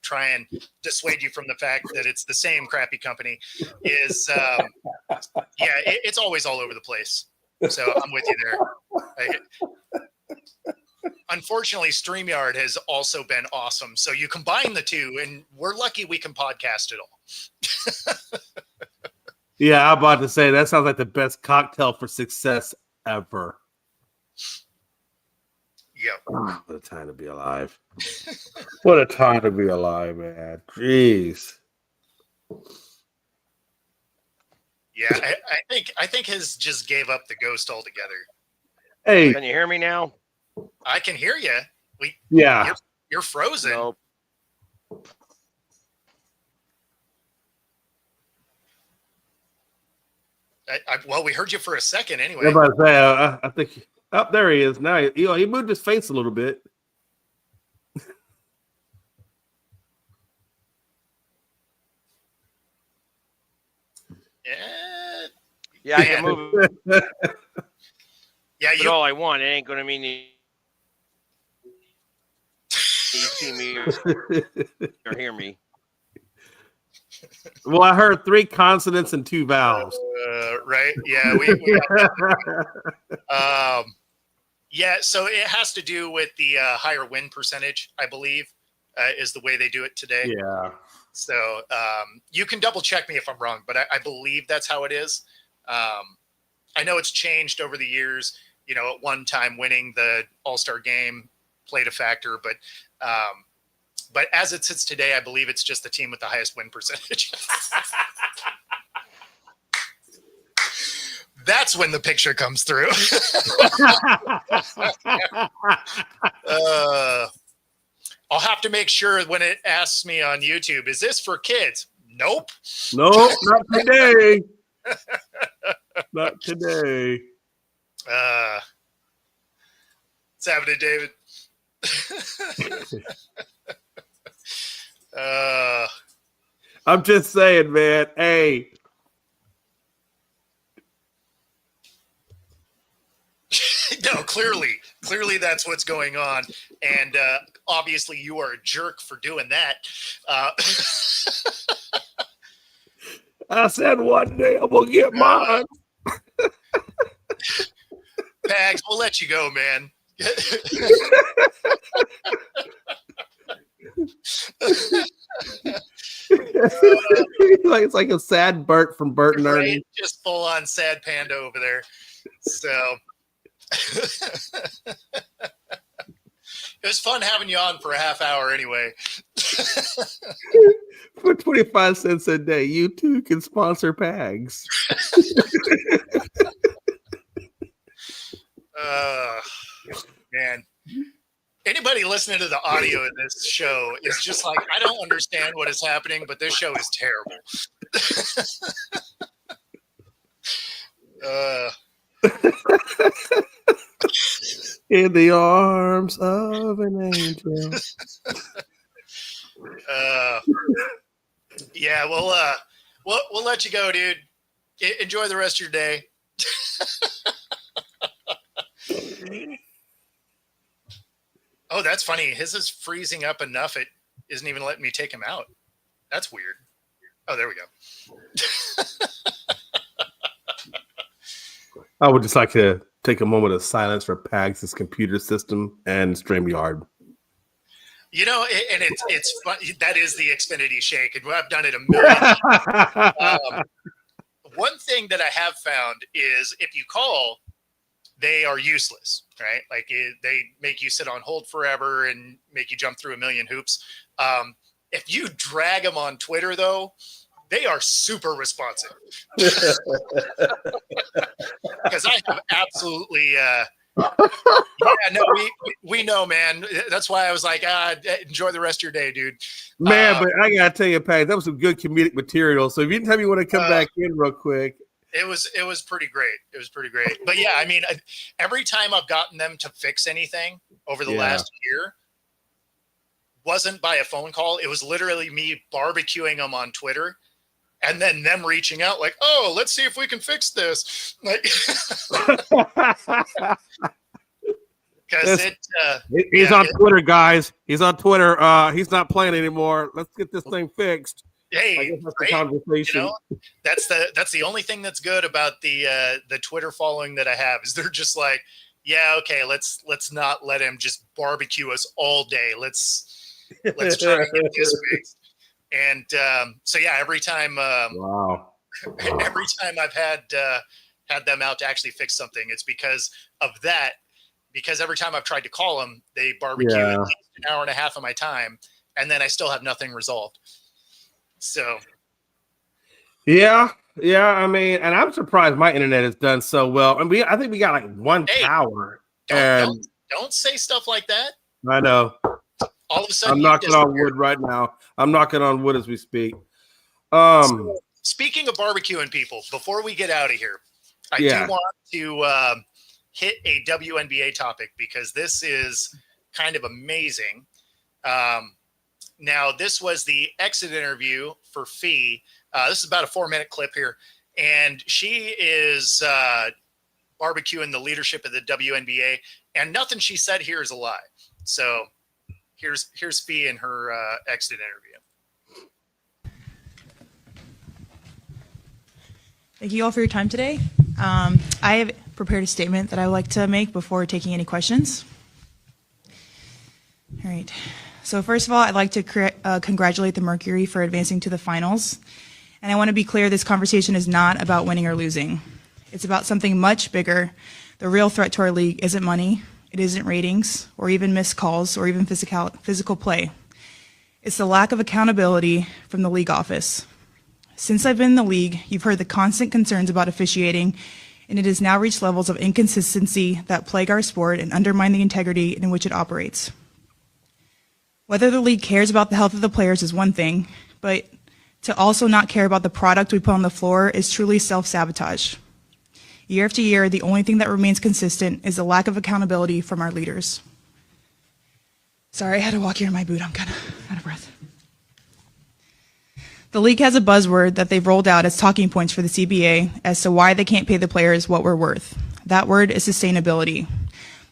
try and dissuade you from the fact that it's the same crappy company is, it's always all over the place. So I'm with you there. Unfortunately, StreamYard has also been awesome. So you combine the two, and we're lucky we can podcast it all. Yeah, I'm about to say that sounds like the best cocktail for success ever. Yep. Oh, what a time to be alive. What a time to be alive, man. Jeez. Yeah, I think his just gave up the ghost altogether. Hey, can you hear me now? I can hear you. You're frozen. Nope. Well, we heard you for a second anyway. I think. Oh, there he is. Now he moved his face a little bit. Yeah, I can move it. Yeah, but all I want, it ain't gonna mean you see me or hear me. Well, I heard 3 consonants and 2 vowels. Right? Yeah, yeah. So it has to do with the higher win percentage, I believe, is the way they do it today. Yeah. So you can double check me if I'm wrong, but I believe that's how it is. I know it's changed over the years. At one time winning the All-Star game played a factor, but as it sits today, I believe it's just the team with the highest win percentage. That's when the picture comes through. I'll have to make sure when it asks me on YouTube, is this for kids? Nope. Nope, not today. Not today. What's happening, David? I'm just saying, man. Hey. No, clearly that's what's going on. And obviously you are a jerk for doing that. I said one day I'm going to get mine. Pags, we'll let you go, man. It's like a sad Bert from Bert and Ernie. Just full on sad panda over there. So it was fun having you on for a half hour anyway. For 25 cents a day, you too can sponsor Pags. Man. Anybody listening to the audio in this show is just like, I don't understand what is happening, but this show is terrible. In the arms of an angel. Yeah, we'll let you go, dude. Enjoy the rest of your day. Oh, that's funny. His is freezing up enough it isn't even letting me take him out. That's weird. Oh, there we go. I would just like to take a moment of silence for Pags' computer system and StreamYard. You know, and it's fun. That is the Xfinity shake, and I've done it a million. One thing that I have found is if you call, they are useless, right? Like they make you sit on hold forever and make you jump through a million hoops. If you drag them on Twitter, though, they are super responsive. Because I have absolutely, we know, man. That's why I was like, enjoy the rest of your day, dude. Man, but I gotta tell you, Pat, that was some good comedic material. So if you tell me you want to come back in real quick. It was pretty great. It was pretty great. But yeah, I mean, every time I've gotten them to fix anything over the last year, wasn't by a phone call. It was literally me barbecuing them on Twitter and then them reaching out like, oh, let's see if we can fix this. Like, because he's on Twitter, guys. He's on Twitter. He's not playing anymore. Let's get this thing fixed. Hey, that's the conversation. You know, that's the only thing that's good about the Twitter following that I have is they're just like, yeah, okay, let's not let him just barbecue us all day. Let's try to get this fixed. And so yeah, every time every time I've had them out to actually fix something, it's because of that. Because every time I've tried to call them, they barbecue at least an hour and a half of my time, and then I still have nothing resolved. So, yeah. I mean, and I'm surprised my internet has done so well. And I think we got like one tower. Don't say stuff like that. I know. All of a sudden, I'm knocking on wood right now. I'm knocking on wood as we speak. So, speaking of barbecuing people, before we get out of here, I do want to hit a WNBA topic because this is kind of amazing. Now, this was the exit interview for Fee. This is about a 4-minute clip here. And she is barbecuing the leadership of the WNBA. And nothing she said here is a lie. So here's Fee in her exit interview. Thank you all for your time today. I have prepared a statement that I would like to make before taking any questions. All right. So first of all, I'd like to congratulate the Mercury for advancing to the finals. And I want to be clear, this conversation is not about winning or losing. It's about something much bigger. The real threat to our league isn't money, it isn't ratings, or even missed calls, or even physical play. It's the lack of accountability from the league office. Since I've been in the league, you've heard the constant concerns about officiating, and it has now reached levels of inconsistency that plague our sport and undermine the integrity in which it operates. Whether the league cares about the health of the players is one thing, but to also not care about the product we put on the floor is truly self-sabotage. Year after year, the only thing that remains consistent is the lack of accountability from our leaders. Sorry, I had to walk here in my boot. I'm kind of out of breath. The league has a buzzword that they've rolled out as talking points for the CBA as to why they can't pay the players what we're worth. That word is sustainability.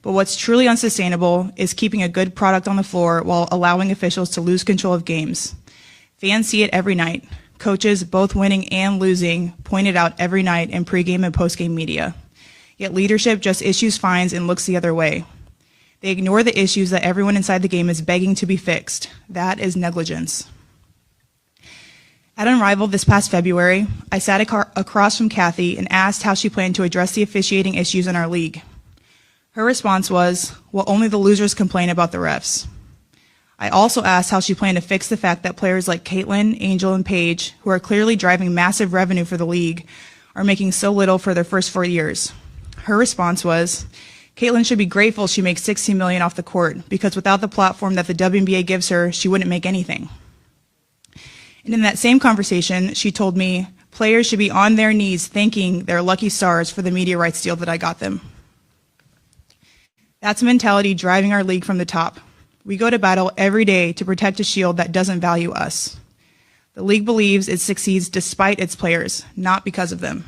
But what's truly unsustainable is keeping a good product on the floor while allowing officials to lose control of games. Fans see it every night. Coaches, both winning and losing, point it out every night in pregame and postgame media. Yet leadership just issues fines and looks the other way. They ignore the issues that everyone inside the game is begging to be fixed. That is negligence. At Unrivaled this past February, I sat across from Kathy and asked how she planned to address the officiating issues in our league. Her response was, well, only the losers complain about the refs. I also asked how she planned to fix the fact that players like Caitlin, Angel, and Paige, who are clearly driving massive revenue for the league, are making so little for their first 4 years. Her response was, Caitlin should be grateful she makes $16 million off the court, because without the platform that the WNBA gives her, she wouldn't make anything. And in that same conversation, she told me players should be on their knees thanking their lucky stars for the media rights deal that I got them. That's a mentality driving our league from the top. We go to battle every day to protect a shield that doesn't value us. The league believes it succeeds despite its players, not because of them.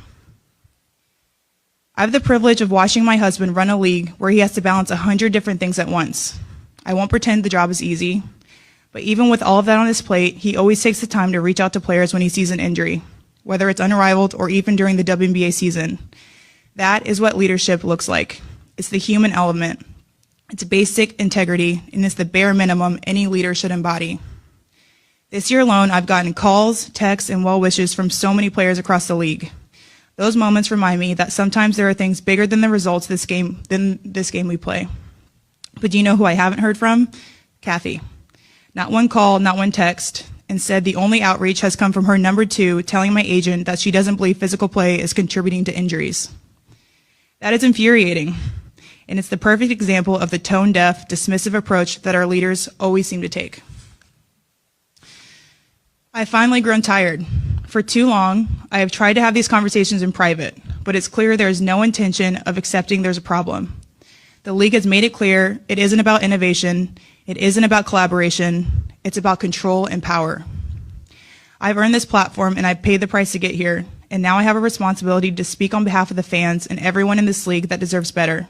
I have the privilege of watching my husband run a league where he has to balance 100 different things at once. I won't pretend the job is easy, but even with all of that on his plate, he always takes the time to reach out to players when he sees an injury, whether it's Unrivaled or even during the WNBA season. That is what leadership looks like. It's the human element. It's basic integrity, and it's the bare minimum any leader should embody. This year alone, I've gotten calls, texts, and well wishes from so many players across the league. Those moments remind me that sometimes there are things bigger than the results than this game we play. But do you know who I haven't heard from? Kathy. Not one call, not one text. Instead, the only outreach has come from her number 2 telling my agent that she doesn't believe physical play is contributing to injuries. That is infuriating, and it's the perfect example of the tone-deaf, dismissive approach that our leaders always seem to take. I've finally grown tired. For too long, I have tried to have these conversations in private, but it's clear there is no intention of accepting there's a problem. The league has made it clear it isn't about innovation, it isn't about collaboration, it's about control and power. I've earned this platform and I've paid the price to get here, and now I have a responsibility to speak on behalf of the fans and everyone in this league that deserves better.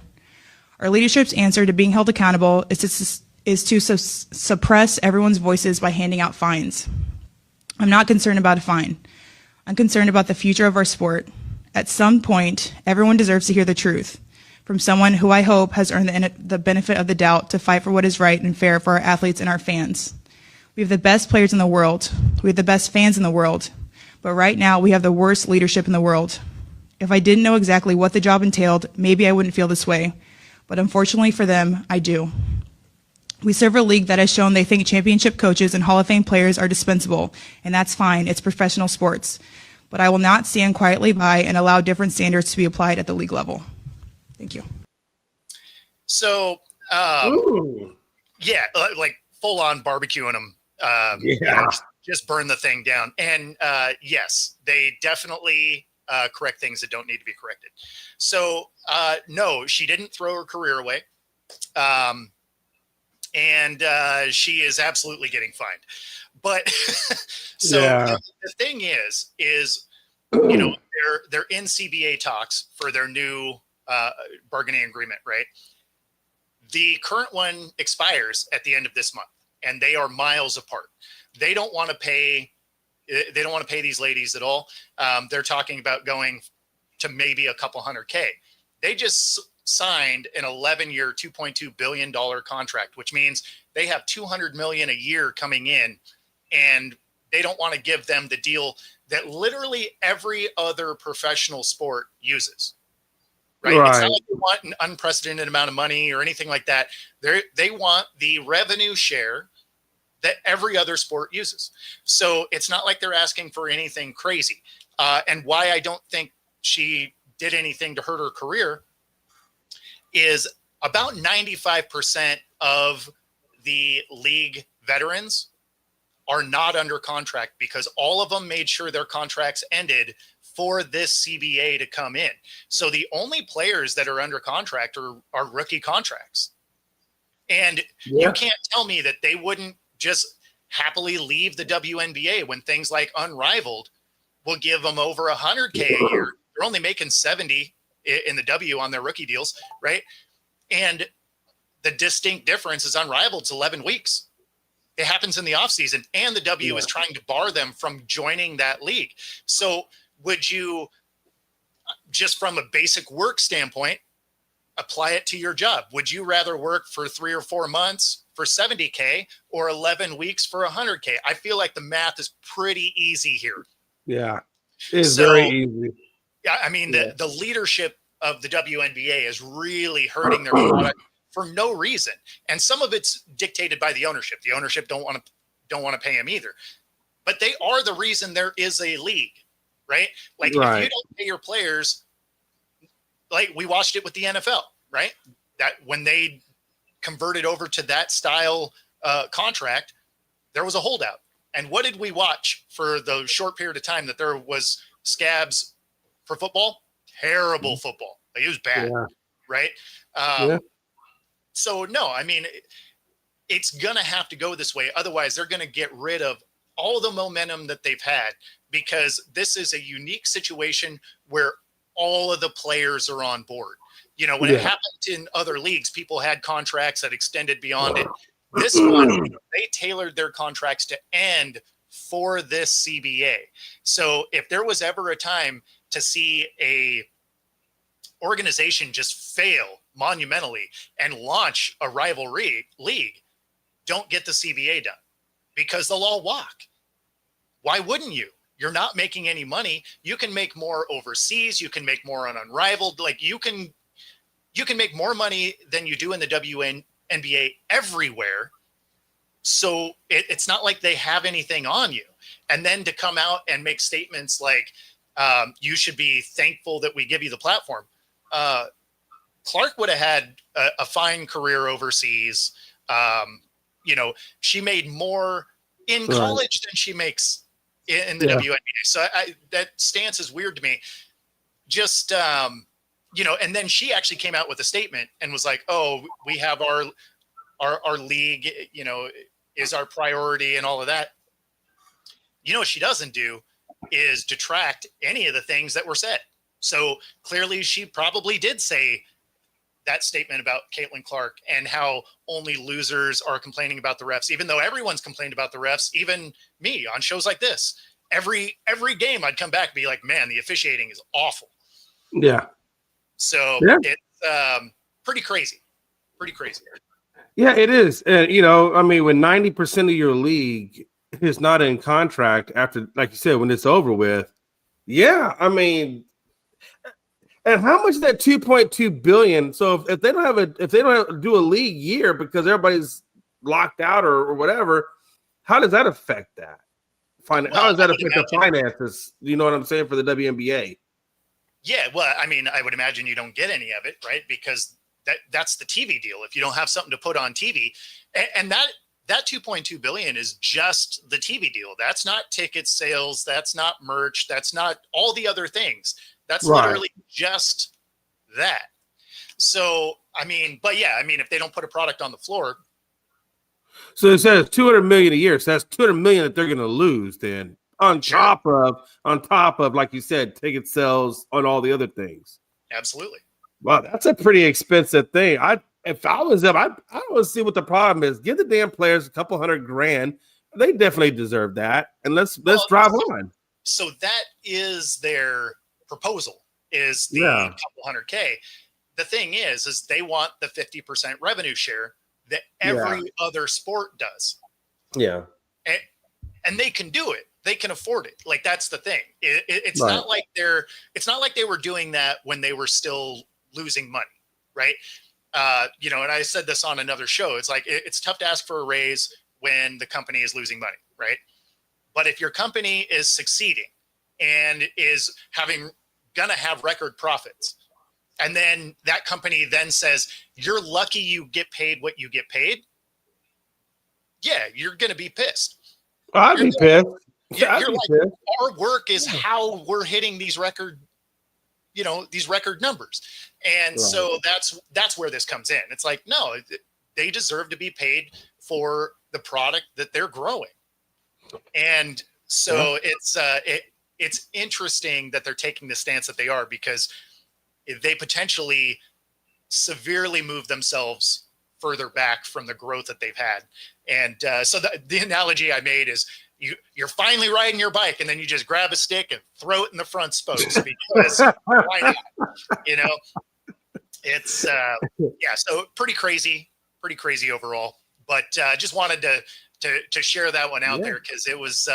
Our leadership's answer to being held accountable is to suppress everyone's voices by handing out fines. I'm not concerned about a fine. I'm concerned about the future of our sport. At some point, everyone deserves to hear the truth from someone who I hope has earned the benefit of the doubt to fight for what is right and fair for our athletes and our fans. We have the best players in the world. We have the best fans in the world. But right now, we have the worst leadership in the world. If I didn't know exactly what the job entailed, maybe I wouldn't feel this way. But unfortunately for them, I do. We serve a league that has shown they think championship coaches and Hall of Fame players are dispensable, and that's fine. It's professional sports. But I will not stand quietly by and allow different standards to be applied at the league level. Thank you. So, yeah, like full on barbecuing them. Just burn the thing down. And yes, they definitely correct things that don't need to be corrected. So, no, she didn't throw her career away. And she is absolutely getting fined. But the thing is, you know, they're in CBA talks for their new bargaining agreement, right? The current one expires at the end of this month, and they are miles apart. They don't want to pay these ladies at all. They're talking about going to maybe a couple $100K. They just signed an 11-year, $2.2 billion contract, which means they have $200 million a year coming in, and they don't want to give them the deal that literally every other professional sport uses. Right? It's not like they want an unprecedented amount of money or anything like that. They want the revenue share that every other sport uses. So it's not like they're asking for anything crazy. And why I don't think she did anything to hurt her career is about 95% of the league veterans are not under contract because all of them made sure their contracts ended for this CBA to come in. So the only players that are under contract are rookie contracts. And you can't tell me that they wouldn't just happily leave the WNBA when things like Unrivaled will give them over $100K a year. They're only making 70 in the W on their rookie deals, right? And the distinct difference is unrivaled. It's 11 weeks. It happens in the offseason, and the W is trying to bar them from joining that league. So would you, just from a basic work standpoint, apply it to your job? Would you rather work for 3 or 4 months for $70K or 11 weeks for $100K? I feel like the math is pretty easy here. Yeah, it's very easy. Yeah, I mean, the leadership of the WNBA is really hurting their product for no reason. And some of it's dictated by the ownership. The ownership don't want to pay him either. But they are the reason there is a league, right? Like if you don't pay your players, like we watched it with the NFL, right? That when they converted over to that style contract, there was a holdout. And what did we watch for the short period of time that there was scabs for football? Terrible football. Like, it was bad, right? So, no, I mean, it's going to have to go this way. Otherwise, they're going to get rid of all the momentum that they've had, because this is a unique situation where all of the players are on board. You know, when it happened in other leagues, people had contracts that extended beyond it. This one, they tailored their contracts to end for this CBA. So if there was ever a time to see a organization just fail monumentally and launch a rivalry league, don't get the CBA done, because they'll all walk. Why wouldn't you? You're not making any money. You can make more overseas. You can make more on Unrivaled. Like you can make more money than you do in the WNBA everywhere. So it's not like they have anything on you. And then to come out and make statements like, you should be thankful that we give you the platform. Clark would have had a fine career overseas. You know, she made more in college than she makes in the WNBA. So that stance is weird to me. Just, you know, and then she actually came out with a statement and was like, oh, we have our league, you know, is our priority and all of that. You know what she doesn't do is detract any of the things that were said. So clearly she probably did say that statement about Caitlin Clark and how only losers are complaining about the refs, even though everyone's complained about the refs, even me on shows like this. Every game I'd come back and be like, man, the officiating is awful. Yeah. So it's pretty crazy. Pretty crazy. Yeah, it is. And, you know, I mean, when 90% of your league is not in contract after, like you said, when it's over with, I mean, and how much is that 2.2 billion? So if they don't do a league year because everybody's locked out or whatever, how does that affect that? How does that affect the finances? You know what I'm saying, for the WNBA? Yeah, well, I mean, I would imagine you don't get any of it, right? Because that's the TV deal. If you don't have something to put on TV, and that 2.2 billion is just the TV deal. That's not ticket sales. That's not merch. That's not all the other things. That's literally just that. So, I mean, but yeah, I mean, if they don't put a product on the floor. So it says 200 million a year. So that's 200 million that they're going to lose then on top of, like you said, ticket sales on all the other things. Absolutely. Wow, that's a pretty expensive thing. If I was them, I don't want to see what the problem is. Give the damn players a couple $100,000. They definitely deserve that. And let's drive on. So that is their proposal, is the couple $100K. The thing is they want the 50% revenue share that every other sport does. Yeah. And they can do it. They can afford it. Like, that's the thing. It's not like they were doing that when they were still losing money. Right. You know, and I said this on another show. It's like, it's tough to ask for a raise when the company is losing money. Right. But if your company is succeeding and is gonna have record profits, and then that company then says, you're lucky you get paid what you get paid. Yeah, you're going to be pissed. I'd be pissed. You're like, our work is how we're hitting these record numbers. And so that's where this comes in. It's like, no, they deserve to be paid for the product that they're growing. And so it's interesting that they're taking the stance that they are, because they potentially severely moved themselves further back from the growth that they've had. And so the analogy I made is you're finally riding your bike and then you just grab a stick and throw it in the front spokes because why not? You know, it's so pretty crazy overall. But just wanted to share that one out there because it was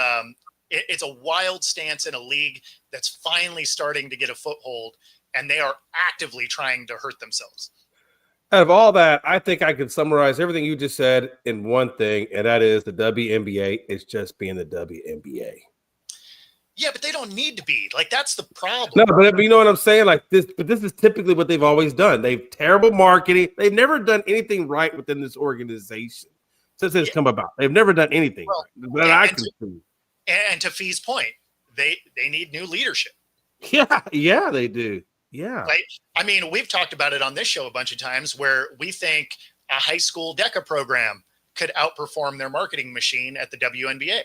it's a wild stance in a league that's finally starting to get a foothold, and they are actively trying to hurt themselves. Out of all that, I think I can summarize everything you just said in one thing, and that is the WNBA is just being the WNBA. Yeah, but they don't need to be. Like, that's the problem. No, but you know what I'm saying? Like this, but this is typically what they've always done. They've terrible marketing. They've never done anything right within this organization since it's come about. They've never done anything right that I can see. And to Fee's point, they need new leadership. Yeah, they do. Yeah. Like, I mean, we've talked about it on this show a bunch of times where we think a high school DECA program could outperform their marketing machine at the WNBA.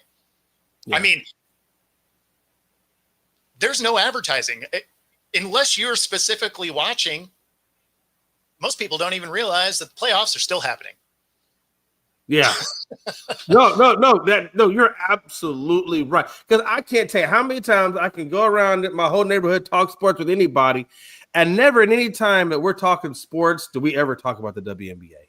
Yeah. I mean, there's no advertising. Unless you're specifically watching, most people don't even realize that the playoffs are still happening. Yeah. No, you're absolutely right. Because I can't tell you how many times I can go around my whole neighborhood, talk sports with anybody, and never at any time that we're talking sports do we ever talk about the WNBA.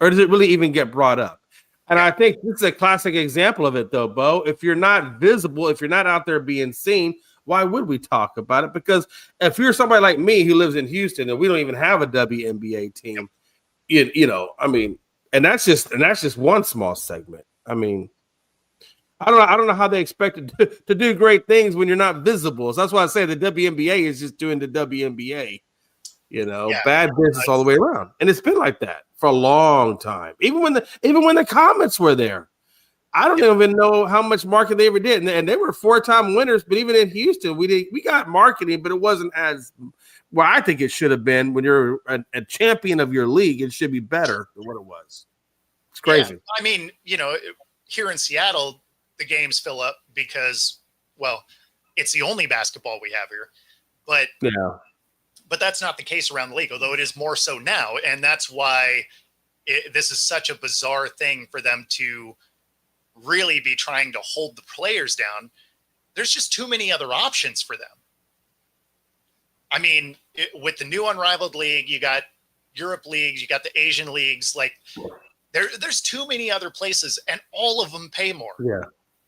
Or does it really even get brought up? And I think this is a classic example of it, though, Bo. If you're not visible, if you're not out there being seen, why would we talk about it? Because if you're somebody like me who lives in Houston and we don't even have a WNBA team, you know, I mean, and that's just one small segment. I mean, I don't know how they expect to do great things when you're not visible. So that's why I say the WNBA is just doing the WNBA. You know, bad business all the way around, and it's been like that for a long time. Even when the Comets were there, I don't even know how much marketing they ever did, and they were 4-time winners. But even in Houston, we got marketing, but it wasn't as well. I think it should have been. When you're a champion of your league, it should be better than what it was. It's crazy. Yeah. I mean, you know, here in Seattle, the games fill up because, well, it's the only basketball we have here. But But that's not the case around the league, although it is more so now. And that's why this is such a bizarre thing for them to really be trying to hold the players down. There's just too many other options for them. I mean, with the new unrivaled league, you got Europe leagues, you got the Asian leagues. Like, there's too many other places, and all of them pay more. Yeah.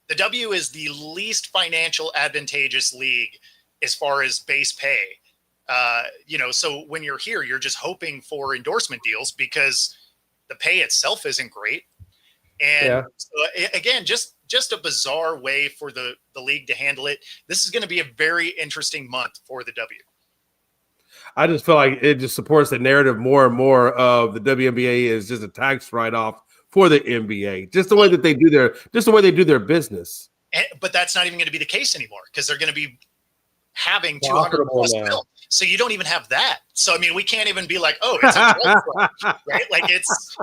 The W is the least financial advantageous league as far as base pay. You know, so when you're here, you're just hoping for endorsement deals because the pay itself isn't great. And so, again, just a bizarre way for the league to handle it. This is going to be a very interesting month for the W. I just feel like it just supports the narrative more and more of the WNBA is just a tax write-off for the NBA. Just the way that they do their business. But that's not even going to be the case anymore because they're going to be having 200 plus mil. So you don't even have that. So, I mean, we can't even be like, oh, it's a right? Like it's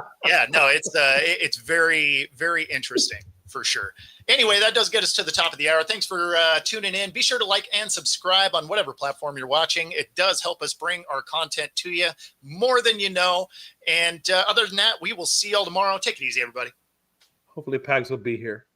very, very interesting for sure. Anyway, that does get us to the top of the hour. Thanks for tuning in. Be sure to like and subscribe on whatever platform you're watching. It does help us bring our content to you more than you know. And other than that, we will see y'all tomorrow. Take it easy, everybody. Hopefully Pags will be here.